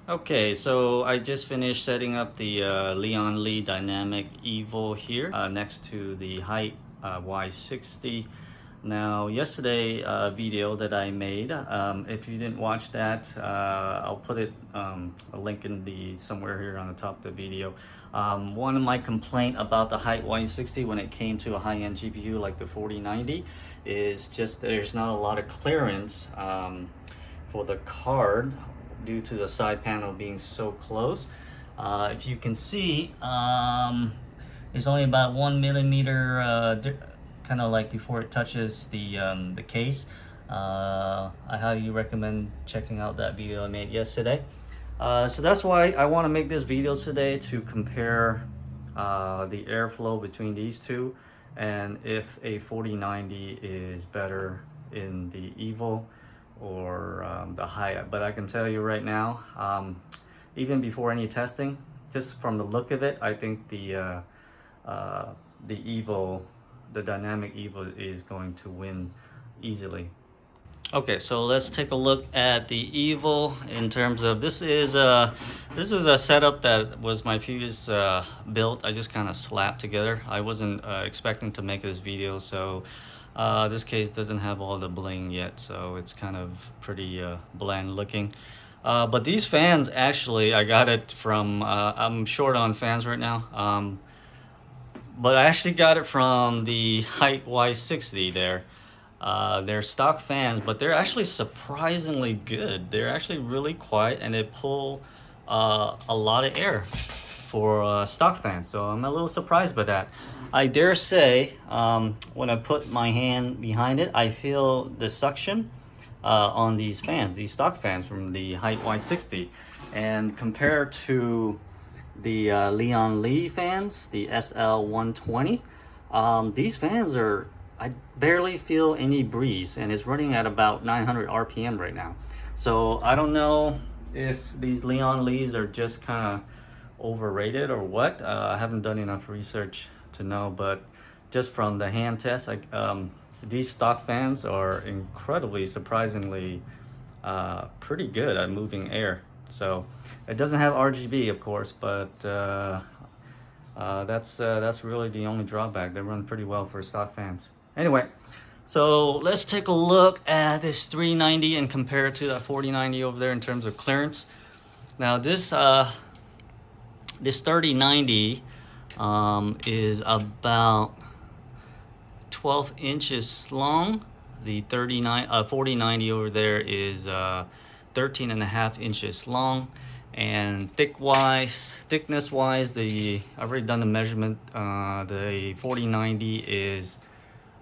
Okay, so I just finished setting up the Lian Li Dynamic EVO here next to the Hyte Y60. Now, yesterday video that I made, if you didn't watch that, I'll put it a link in the somewhere here on the top of the video. One of my complaint about the Hyte Y60 when it came to a high-end GPU like the 4090 is just there's not a lot of clearance for the card due to the side panel being so close. If you can see, there's only about 1 millimeter, kind of like before it touches the case. I highly recommend checking out that video I made yesterday. So that's why I want to make this video today to compare the airflow between these two and if a 4090 is better in the EVO or the Hyte. But I can tell you right now, even before any testing, just from the look of it, I think the EVO, the dynamic EVO, is going to win easily. Okay, so let's take a look at the EVO in terms of this is a setup that was my previous build. I just kind of slapped together. I wasn't expecting to make this video, so this case doesn't have all the bling yet, so it's kind of pretty bland looking. But these fans, actually, I got it from, I'm short on fans right now, but I actually got it from the Hyte Y60 there. They're stock fans, but they're actually surprisingly good. They're actually really quiet and they pull a lot of air for stock fans. So I'm a little surprised by that. I dare say, when I put my hand behind it, I feel the suction on these fans, these stock fans from the Hyte Y60. And compared to the Lian Li fans, the SL120, these fans are, I barely feel any breeze, and it's running at about 900 RPM right now. So I don't know if these Lian Li's are just kind of overrated or what. I haven't done enough research to know, but just from the hand test, these stock fans are incredibly, surprisingly pretty good at moving air. So it doesn't have RGB, of course, but that's really the only drawback. They run pretty well for stock fans. Anyway, so let's take a look at this 390 and compare it to that 4090 over there in terms of clearance. Now this 3090 is about 12 inches long. The 4090 over there is 13 and a half inches long. And thickness wise, I've already done the measurement. The 4090 is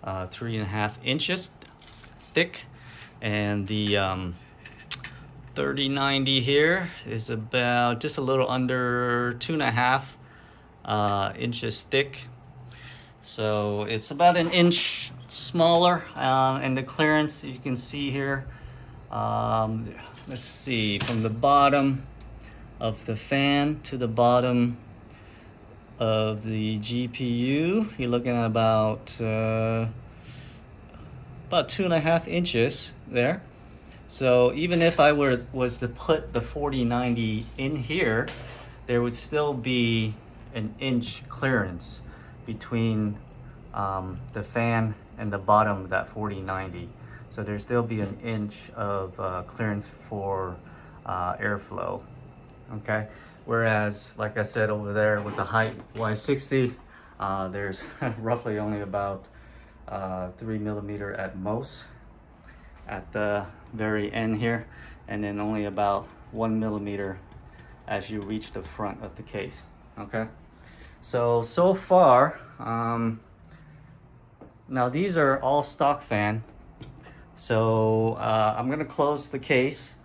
3.5 inches thick, and the 3090 here is about just a little under 2.5 inches thick. So it's about an inch smaller, and the clearance you can see here. Let's see, from the bottom of the fan to the bottom of the GPU, you're looking at about 2.5 inches there. So even if I was to put the 4090 in here, there would still be an inch clearance between the fan and the bottom of that 4090. So there'd still be an inch of clearance for airflow. Okay, whereas like I said over there with the Hyte Y60, there's roughly only about 3 millimeter at most at the very end here, and then only about 1 millimeter as you reach the front of the case. Okay, so far, now these are all stock fan. So I'm gonna close the case,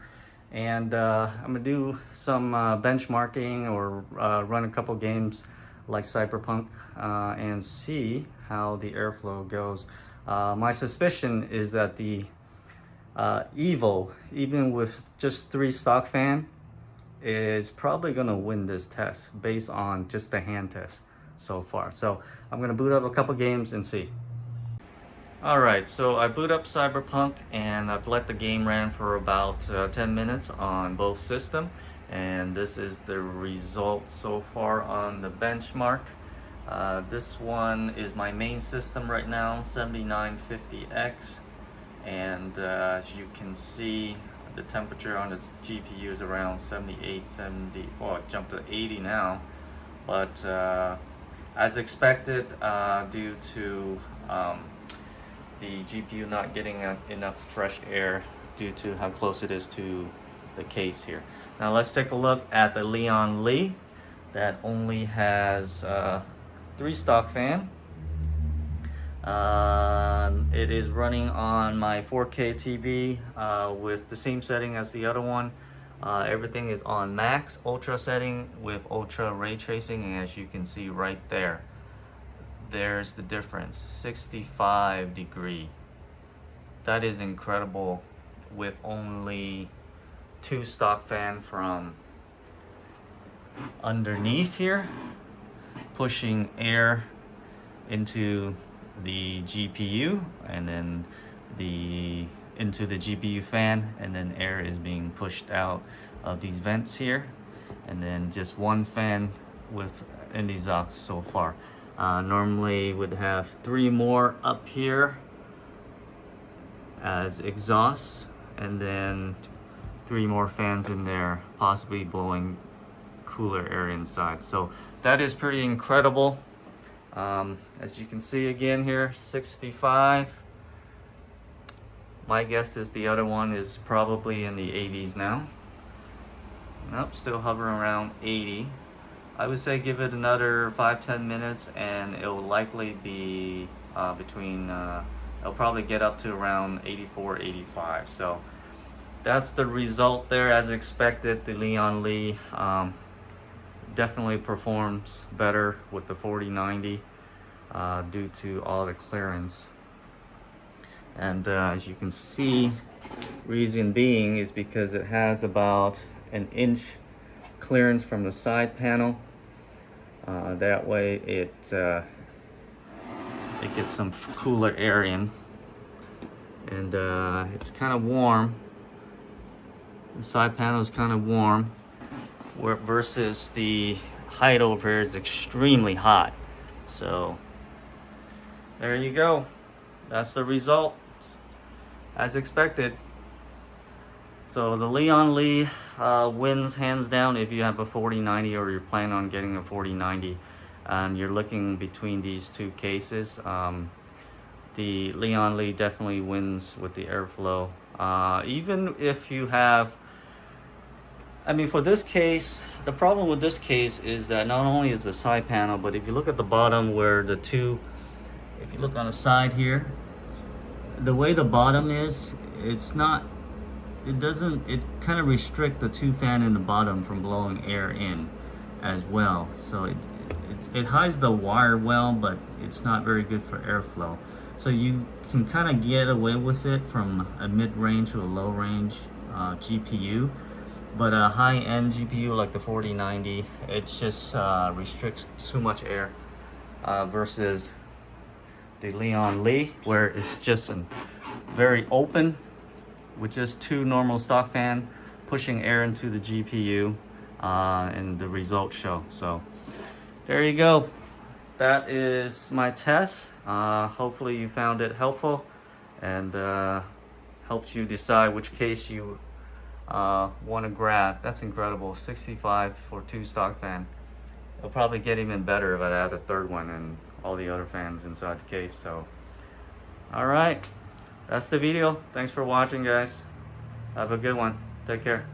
and I'm gonna do some benchmarking or run a couple games like Cyberpunk and see how the airflow goes. My suspicion is that the EVO, even with just 3 stock fan, is probably gonna win this test based on just the hand test so far. So I'm gonna boot up a couple games and see. Alright, so I boot up Cyberpunk and I've let the game run for about 10 minutes on both systems, and this is the result so far on the benchmark. This one is my main system right now, 7950X, and as you can see, the temperature on this GPU is around 78, 70, well, it jumped to 80 now, but as expected, due to the GPU not getting enough fresh air due to how close it is to the case here. Now let's take a look at the Lian that only has 3 stock fan. It is running on my 4K TV with the same setting as the other one. Everything is on max ultra setting with ultra ray tracing, and as you can see right there, there's the difference, 65 degree. That is incredible with only 2 stock fan from underneath here, pushing air into the GPU and then into the GPU fan, and then air is being pushed out of these vents here, and then just 1 fan in these aux so far. Normally would have 3 more up here as exhausts, and then 3 more fans in there, possibly blowing cooler air inside. So that is pretty incredible. As you can see again here, 65. My guess is the other one is probably in the 80s now. Nope, still hovering around 80. I would say give it another 5-10 minutes and it'll likely be it'll probably get up to around 84, 85. So that's the result there as expected. The Lian definitely performs better with the 4090 due to all the clearance. And as you can see, reason being is because it has about an inch clearance from the side panel. That way it gets some cooler air in, and it's kind of warm. The side panel is kind of warm, versus the Hyte over here is extremely hot. So there you go. That's the result as expected. So the Lian wins hands down if you have a 4090 or you're planning on getting a 4090 and you're looking between these 2 cases. The Lian definitely wins with the airflow. Even if you have, I mean, for this case, the problem with this case is that not only is the side panel, but if you look at the bottom where the 2, if you look on the side here, the way the bottom is, it kind of restrict the 2 fan in the bottom from blowing air in as well. So it hides the wire well, but it's not very good for airflow. So you can kind of get away with it from a mid-range to a low-range GPU, but a high-end GPU like the 4090, it just restricts too much air versus the Lian where it's just very open with just 2 normal stock fan pushing air into the GPU, and the results show. So there you go. That is my test. Hopefully you found it helpful and helps you decide which case you want to grab. That's incredible. 65 for 2 stock fan. It'll probably get even better if I add a 3rd one and all the other fans inside the case. So all right, that's the video. Thanks for watching, guys. Have a good one. Take care.